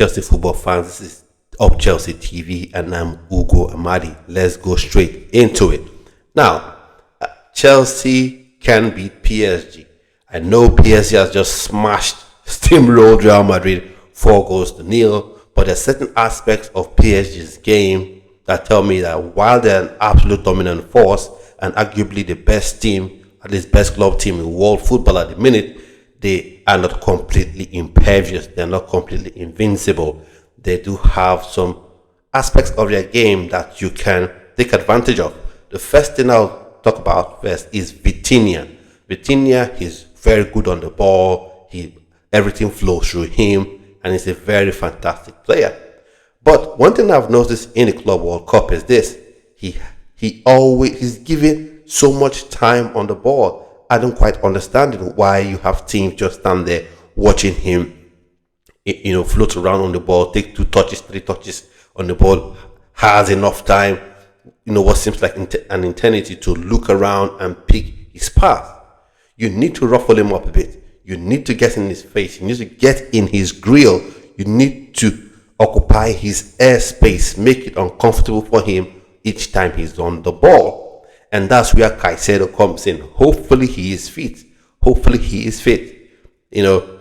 Chelsea football fans, this is Up Chelsea TV, and I'm Ugo Amadi. Let's go straight into it. Now, Chelsea can beat PSG. I know PSG has just smashed, steamrolled Real Madrid 4-0, but there are certain aspects of PSG's game that tell me that while they're an absolute dominant force and arguably the best team, at least best club team in world football at the minute, they are not completely impervious. They're not completely invincible. They do have some aspects of their game that you can take advantage of. The first thing I'll talk about first is Vitinha. Vitinha is very good on the ball. Everything flows through him, and he's a very fantastic player. But one thing I've noticed in the Club World Cup is this: he's given so much time on the ball. I don't quite understand it, why you have teams just stand there watching him, float around on the ball, take 2 touches, 3 touches on the ball, has enough time, what seems like an eternity to look around and pick his path. You need to ruffle him up a bit. You need to get in his face. You need to get in his grill. You need to occupy his airspace, make it uncomfortable for him each time he's on the ball. And that's where Caicedo comes in. Hopefully he is fit. Enzo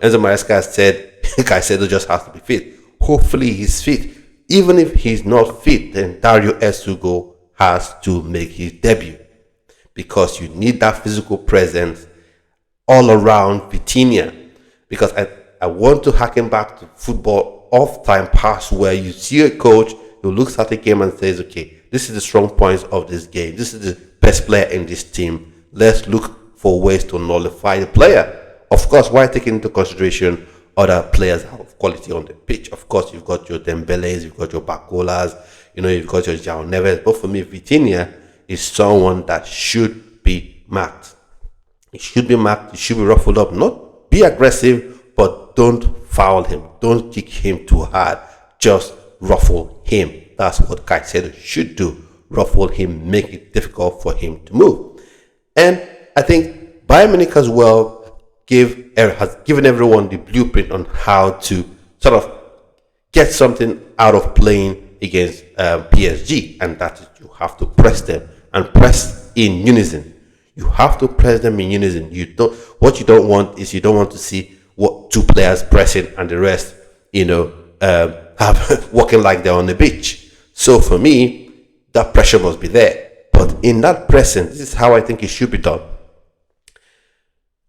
Maresca said Caicedo just has to be fit. Hopefully he's fit. Even if he's not fit, then Dario Esugo has to make his debut, because you need that physical presence all around Vitinha. Because I want to harken back to football of time past, where you see a coach who looks at the game and says, okay, this is the strong points of this game. This is the best player in this team. Let's look for ways to nullify the player. Of course, while taking into consideration other players of quality on the pitch. Of course, you've got your Dembele's, you've got your Bacolas, you've got your Joao Neves. But for me, Vitinha is someone that should be marked. He should be marked. He should be ruffled up. Not be aggressive, but don't foul him. Don't kick him too hard. Just ruffle him. That's what Caicedo should do. Ruffle him, make it difficult for him to move. And I think Bayern Munich as well has given everyone the blueprint on how to sort of get something out of playing against PSG, and that is you have to press them and press in unison. You have to press them in unison. What you don't want is, you don't want to see what 2 players pressing and the rest, have walking like they're on the beach. So for me, that pressure must be there. But in that pressing, this is how I think it should be done.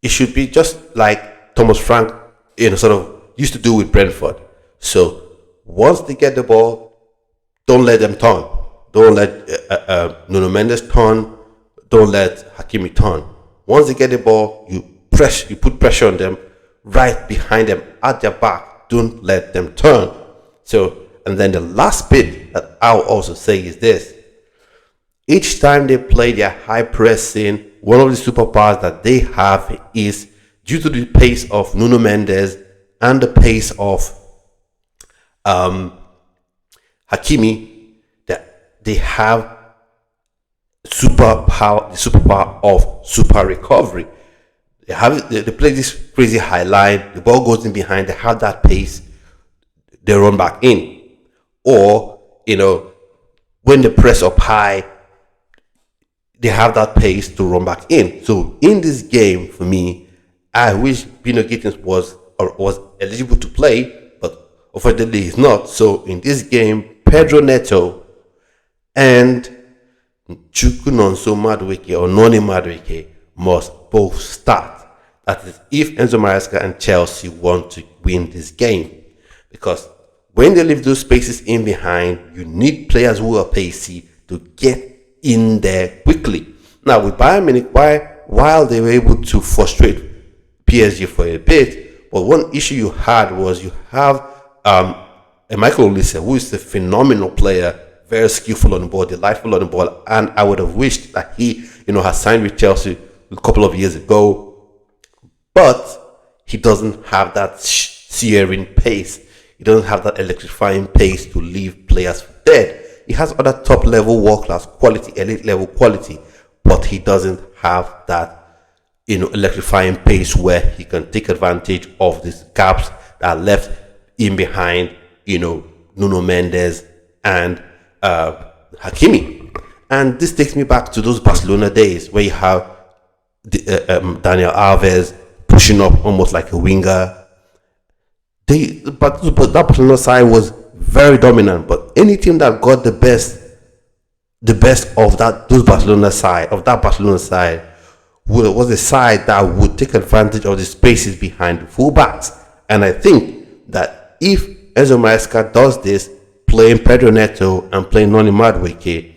It should be just like Thomas Frank, sort of used to do with Brentford. So once they get the ball, don't let them turn. Don't let Nuno Mendes turn. Don't let Hakimi turn. Once they get the ball, you put pressure on them, right behind them, at their back. Don't let them turn. And then the last bit that I'll also say is this: each time they play their high pressing, one of the superpowers that they have is, due to the pace of Nuno Mendes and the pace of Hakimi, that they have the superpower of super recovery. They play this crazy high line, the ball goes in behind, they have that pace, they run back in. Or, when they press up high, they have that pace to run back in. So in this game, for me, I wish Bino Gittins was eligible to play, but unfortunately he's not. So in this game, Pedro Neto and Chukwu Nonso Madueke or Noni Madueke must both start. That is, if Enzo Maresca and Chelsea want to win this game. Because when they leave those spaces in behind, you need players who are pacey to get in there quickly. Now with Bayern Munich, while they were able to frustrate PSG for a bit, but one issue you had was you have a Michael Olise, who is a phenomenal player, very skillful on the ball, delightful on the ball, and I would have wished that he, had signed with Chelsea a couple of years ago, but he doesn't have that searing pace. He doesn't have that electrifying pace to leave players dead. He has other top level, world class quality, elite level quality, but he doesn't have that, electrifying pace where he can take advantage of these gaps that are left in behind, Nuno Mendes and Hakimi. And this takes me back to those Barcelona days where you have Daniel Alves pushing up almost like a winger. But that Barcelona side was very dominant. But any team that got the best of that Barcelona side was a side that would take advantage of the spaces behind the fullbacks. And I think that if Enzo Maresca does this, playing Pedro Neto and playing Noni Madueke,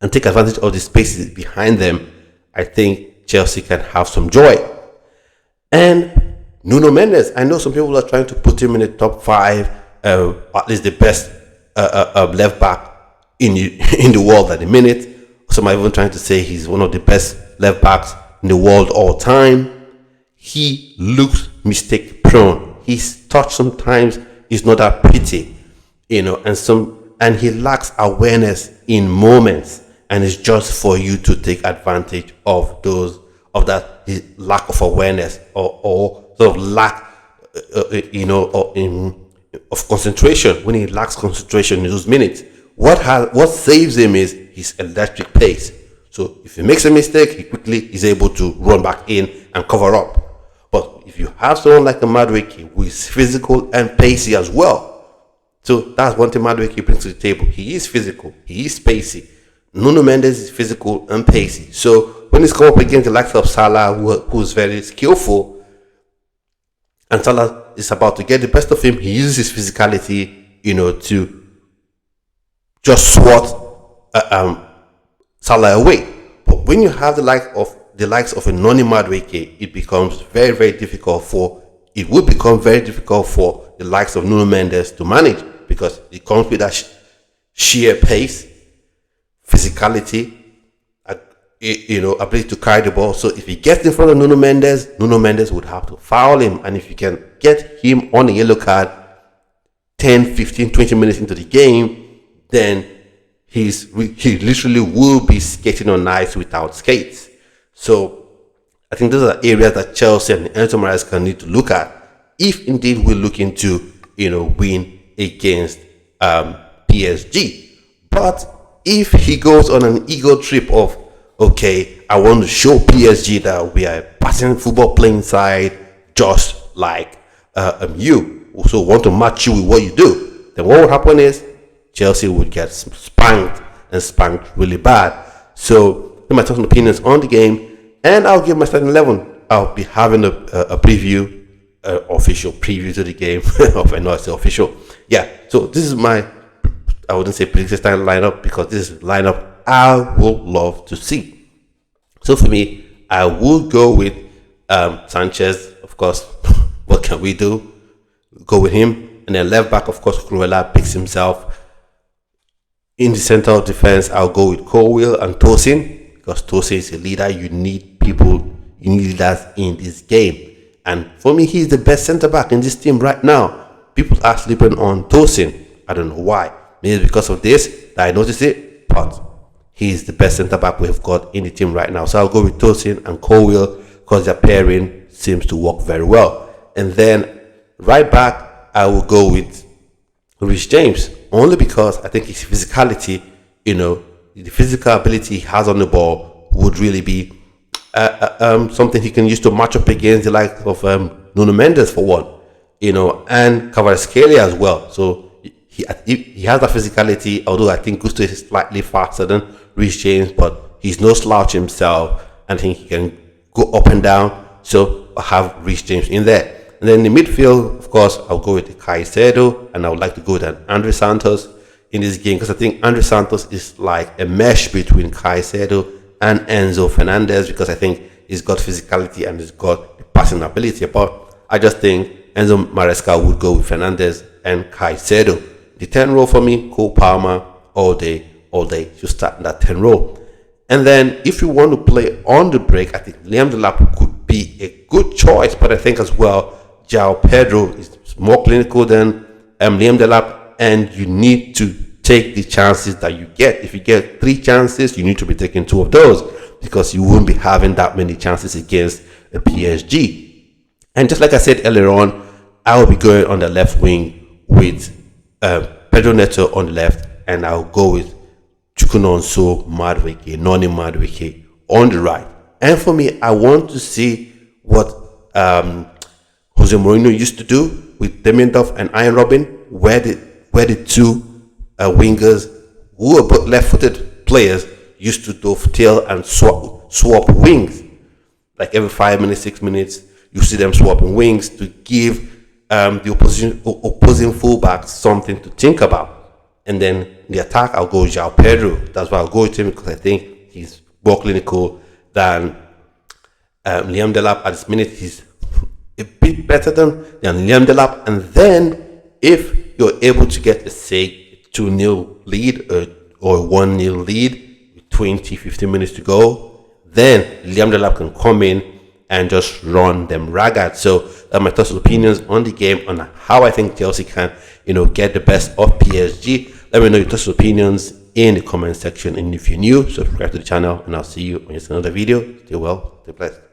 and take advantage of the spaces behind them, I think Chelsea can have some joy. And Nuno Mendes, I know some people are trying to put him in the top 5, at least the best left back in the world at the minute. Some are even trying to say he's one of the best left backs in the world all time. He looks mistake prone. His touch sometimes is not that pretty, and he lacks awareness in moments, and it's just for you to take advantage of that his lack of awareness or sort of lack of concentration. When he lacks concentration in those minutes, what saves him is his electric pace. So if he makes a mistake, he quickly is able to run back in and cover up. But if you have someone like a Madueke who is physical and pacey as well, so that's one thing Madueke brings to the table. He is physical, he is pacey. Nuno Mendes is physical and pacey. So when he's come up against the likes of Salah, who's very skillful, and Salah is about to get the best of him, he uses his physicality, to just swat Salah away. But when you have the likes of a Noni Madueke, it would become very difficult for the likes of Nuno Mendes to manage, because it comes with that sheer pace, physicality, ability to carry the ball. So if he gets in front of Nuno Mendes would have to foul him. And if you can get him on a yellow card 10, 15, 20 minutes into the game, then he literally will be skating on ice without skates. So I think those are areas that Chelsea and Enzo Maresca need to look at if indeed we're looking to win against PSG. But if he goes on an ego trip of, okay, I want to show PSG that we are a passing football playing side, just like you also want to match you with what you do, then what would happen is Chelsea would get spanked really bad. So my thoughts and opinions on the game, and I'll give my starting 11. I'll be having a preview, official preview to the game. I know I say official. Yeah, so this is I wouldn't say predicted starting lineup, because this is lineup I would love to see. So for me, I will go with Sanchez, of course. What can we do? Go with him. And then left back, of course, Cruella picks himself. In the center of defense, I'll go with Colwill and Tosin, because Tosin is a leader. You need leaders in this game. And for me, he's the best center back in this team right now. People are sleeping on Tosin. I don't know why. Maybe because of this that I noticed it, but he's the best center back we've got in the team right now. So I'll go with Tosin and Colwill, because their pairing seems to work very well. And then right back, I will go with Reece James, only because I think his physicality, the physical ability he has on the ball would really be something he can use to match up against the likes of Nuno Mendes for one, and Kvaratskhelia as well. So he has that physicality, although I think Gusto is slightly faster than Reece James, but he's no slouch himself. I think he can go up and down. So I have Reece James in there. And then in the midfield, of course, I'll go with Caicedo, and I would like to go with Andre Santos in this game, because I think Andre Santos is like a mesh between Caicedo and Enzo Fernandez, because I think he's got physicality and he's got the passing ability. But I just think Enzo Maresca would go with Fernandez and Caicedo. The 10 role for me, Cole Palmer, all day, to start in that 10 role. And then if you want to play on the break, I think Liam Delap could be a good choice, but I think as well, Joao Pedro is more clinical than Liam Delap, and you need to take the chances that you get. If you get 3 chances, you need to be taking 2 of those, because you won't be having that many chances against a PSG. And just like I said earlier on, I will be going on the left wing with Pedro Neto on the left, and I'll go with Chukwunonso Madueke, Noni Madueke on the right. And for me, I want to see what Jose Mourinho used to do with Demendorf and Iron Robin, where the two wingers who were both left-footed players used to dovetail and swap wings. Like every 5 minutes, 6 minutes, you see them swapping wings to give the opposing fullback something to think about. And then in the attack, I'll go Joao Pedro. That's why I'll go with him, because I think he's more clinical than Liam Delap. At this minute, he's a bit better than Liam Delap. And then if you're able to get a, say, 2-0 lead or 1-0 lead with 15 minutes to go, then Liam Delap can come in and just run them ragged. So that's my thoughts and opinions on the game, on how I think Chelsea can, get the best of PSG. Let me know your thoughts and opinions in the comment section. And if you're new, subscribe to the channel, and I'll see you on another video. Stay well, stay blessed.